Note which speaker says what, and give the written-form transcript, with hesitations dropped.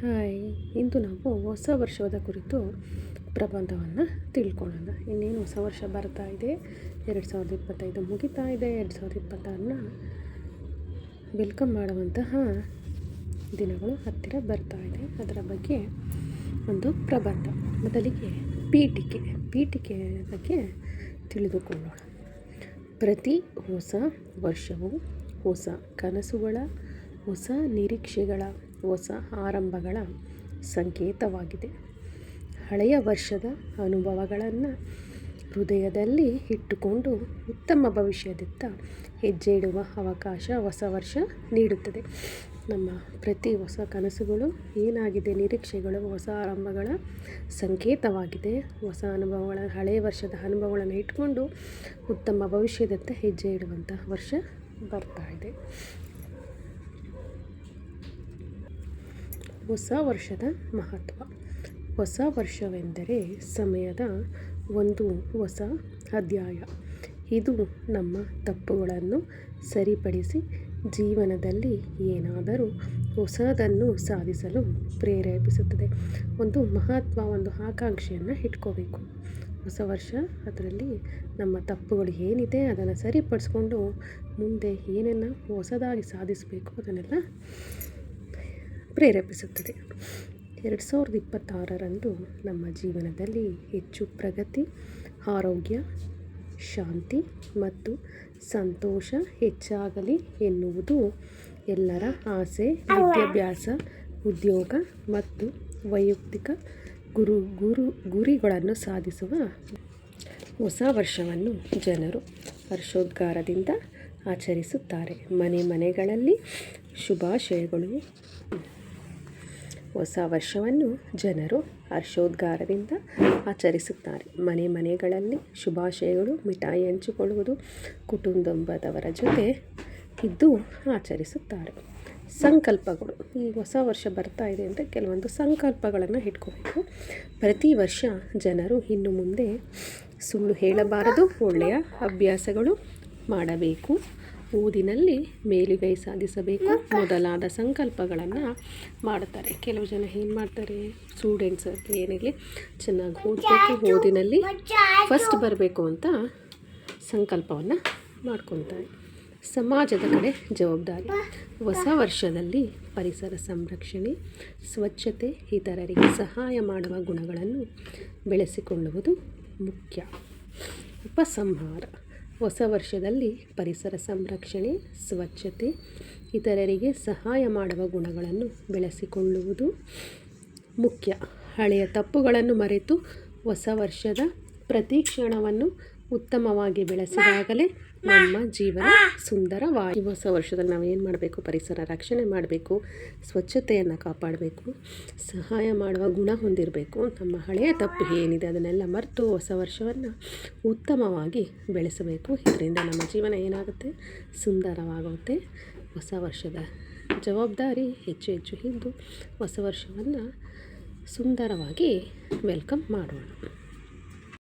Speaker 1: Hi, ಇಂದು ನಾವು ಹೊಸ ವರ್ಷದ ಕುರಿತು ಪ್ರಬಂಧವನ್ನು ತಿಳ್ಕೊಳ್ಳೋಣ. ಇನ್ನೇನು ಹೊಸ ವರ್ಷ ಬರ್ತಾ ಇದೆ. 2025 ಮುಗಿತಾ ಇದೆ. 2026ನ ವೆಲ್ಕಮ್ ಮಾಡುವಂತಹ ದಿನಗಳು ಹತ್ತಿರ ಬರ್ತಾ ಇದೆ. ಅದರ ಬಗ್ಗೆ ಒಂದು ಪ್ರಬಂಧ. ಮೊದಲಿಗೆ ಪೀಠಿಕೆ ಬಗ್ಗೆ ತಿಳಿದುಕೊಳ್ಳೋಣ. ಪ್ರತಿ ಹೊಸ ವರ್ಷವು ಹೊಸ ಕನಸುಗಳ, ಹೊಸ ನಿರೀಕ್ಷೆಗಳ, ಹೊಸ ಆರಂಭಗಳ ಸಂಕೇತವಾಗಿದೆ. ಹಳೆಯ ವರ್ಷದ ಅನುಭವಗಳನ್ನು ಹೃದಯದಲ್ಲಿ ಇಟ್ಟುಕೊಂಡು ಉತ್ತಮ ಭವಿಷ್ಯದತ್ತ ಹೆಜ್ಜೆ ಇಡುವ ಅವಕಾಶ ಹೊಸ ವರ್ಷ ನೀಡುತ್ತದೆ. ನಮ್ಮ ಪ್ರತಿ ಹೊಸ ಕನಸುಗಳು ಏನಾಗಿದೆ, ನಿರೀಕ್ಷೆಗಳು ಹೊಸ ಆರಂಭಗಳ ಸಂಕೇತವಾಗಿದೆ. ಹೊಸ ಅನುಭವಗಳ, ಹಳೆಯ ವರ್ಷದ ಅನುಭವಗಳನ್ನು ಇಟ್ಕೊಂಡು ಉತ್ತಮ ಭವಿಷ್ಯದತ್ತ ಹೆಜ್ಜೆ ಇಡುವಂಥ ವರ್ಷ ಬರ್ತಾ ಇದೆ. ಹೊಸ ವರ್ಷದ ಮಹತ್ವ. ಹೊಸ ವರ್ಷವೆಂದರೆ ಸಮಯದ ಒಂದು ಹೊಸ ಅಧ್ಯಾಯ. ಇದು ನಮ್ಮ ತಪ್ಪುಗಳನ್ನು ಸರಿಪಡಿಸಿ ಜೀವನದಲ್ಲಿ ಏನಾದರೂ ಹೊಸದನ್ನು ಸಾಧಿಸಲು ಪ್ರೇರೇಪಿಸುತ್ತದೆ. ಒಂದು ಮಹತ್ವ, ಒಂದು ಆಕಾಂಕ್ಷೆಯನ್ನು ಇಟ್ಕೋಬೇಕು. ಹೊಸ ವರ್ಷ, ಅದರಲ್ಲಿ ನಮ್ಮ ತಪ್ಪುಗಳು ಏನಿದೆ ಅದನ್ನು ಸರಿಪಡಿಸ್ಕೊಂಡು ಮುಂದೆ ಏನನ್ನು ಹೊಸದಾಗಿ ಸಾಧಿಸಬೇಕು ಅದನ್ನೆಲ್ಲ ಪ್ರೇರೇಪಿಸುತ್ತದೆ. 2026ರಂದು ನಮ್ಮ ಜೀವನದಲ್ಲಿ ಹೆಚ್ಚು ಪ್ರಗತಿ, ಆರೋಗ್ಯ, ಶಾಂತಿ ಮತ್ತು ಸಂತೋಷ ಹೆಚ್ಚಾಗಲಿ ಎನ್ನುವುದು ಎಲ್ಲರ ಆಸೆ. ವಿದ್ಯಾಭ್ಯಾಸ, ಉದ್ಯೋಗ ಮತ್ತು ವೈಯಕ್ತಿಕ ಗುರಿಗಳನ್ನು ಸಾಧಿಸುವ ಹೊಸ ವರ್ಷವನ್ನು ಜನರು ಹರ್ಷೋದ್ಗಾರದಿಂದ ಆಚರಿಸುತ್ತಾರೆ. ಮನೆಗಳಲ್ಲಿ ಶುಭಾಶಯಗಳು. ಹೊಸ ವರ್ಷವನ್ನು ಜನರು ಹರ್ಷೋದ್ಗಾರದಿಂದ ಆಚರಿಸುತ್ತಾರೆ. ಮನೆಗಳಲ್ಲಿ ಶುಭಾಶಯಗಳು, ಮಿಠಾಯಿ ಹಂಚಿಕೊಳ್ಳುವುದು, ಕುಟುಂಬದವರ ಜೊತೆ ಇದ್ದು ಆಚರಿಸುತ್ತಾರೆ. ಸಂಕಲ್ಪಗಳು. ಈ ಹೊಸ ವರ್ಷ ಬರ್ತಾ ಇದೆ ಅಂದರೆ ಕೆಲವೊಂದು ಸಂಕಲ್ಪಗಳನ್ನು ಇಟ್ಕೋಬೇಕು. ಪ್ರತಿ ವರ್ಷ ಜನರು ಇನ್ನು ಮುಂದೆ ಸುಳ್ಳು ಹೇಳಬಾರದು, ಒಳ್ಳೆಯ ಅಭ್ಯಾಸಗಳು ಮಾಡಬೇಕು, ಓದಿನಲ್ಲಿ ಮೇಲುಗೈ ಸಾಧಿಸಬೇಕು ಮೊದಲಾದ ಸಂಕಲ್ಪಗಳನ್ನು ಮಾಡ್ತಾರೆ. ಕೆಲವು ಜನ ಏನು ಮಾಡ್ತಾರೆ, ಸ್ಟೂಡೆಂಟ್ಸ್ ಏನಿರಲಿ ಚೆನ್ನಾಗಿ ಓದಬೇಕು, ಓದಿನಲ್ಲಿ ಫಸ್ಟ್ ಬರಬೇಕು ಅಂತ ಸಂಕಲ್ಪವನ್ನು ಮಾಡ್ಕೊತಾರೆ. ಸಮಾಜದ ಕಡೆ ಜವಾಬ್ದಾರಿ. ಹೊಸ ವರ್ಷದಲ್ಲಿ ಪರಿಸರ ಸಂರಕ್ಷಣೆ, ಸ್ವಚ್ಛತೆ, ಇತರರಿಗೆ ಸಹಾಯ ಮಾಡುವ ಗುಣಗಳನ್ನು ಬೆಳೆಸಿಕೊಳ್ಳುವುದು ಮುಖ್ಯ. ಉಪಸಂಹಾರ. ಹೊಸ ವರ್ಷದಲ್ಲಿ ಪರಿಸರ ಸಂರಕ್ಷಣೆ, ಸ್ವಚ್ಛತೆ, ಇತರರಿಗೆ ಸಹಾಯ ಮಾಡುವ ಗುಣಗಳನ್ನು ಬೆಳೆಸಿಕೊಳ್ಳುವುದು ಮುಖ್ಯ. ಹಳೆಯ ತಪ್ಪುಗಳನ್ನು ಮರೆತು ಹೊಸ ವರ್ಷದ ಪ್ರತಿ ಕ್ಷಣವನ್ನು ಉತ್ತಮವಾಗಿ ಬೆಳೆಸಿದಾಗಲೇ ನಮ್ಮ ಜೀವನ ಸುಂದರವಾಗಿ. ಹೊಸ ವರ್ಷದಲ್ಲಿ ನಾವು ಏನು ಮಾಡಬೇಕು, ಪರಿಸರ ರಕ್ಷಣೆ ಮಾಡಬೇಕು, ಸ್ವಚ್ಛತೆಯನ್ನು ಕಾಪಾಡಬೇಕು, ಸಹಾಯ ಮಾಡುವ ಗುಣ ಹೊಂದಿರಬೇಕು. ನಮ್ಮ ಹಳೆಯ ತಪ್ಪು ಏನಿದೆ ಅದನ್ನೆಲ್ಲ ಮರೆತು ಹೊಸ ವರ್ಷವನ್ನು ಉತ್ತಮವಾಗಿ ಬೆಳೆಸಬೇಕು. ಇದರಿಂದ ನಮ್ಮ ಜೀವನ ಏನಾಗುತ್ತೆ, ಸುಂದರವಾಗುತ್ತೆ. ಹೊಸ ವರ್ಷದ ಜವಾಬ್ದಾರಿ ಹೆಚ್ಚು ಇದ್ದು ಹೊಸ ವರ್ಷವನ್ನು ಸುಂದರವಾಗಿ ವೆಲ್ಕಮ್ ಮಾಡೋಣ.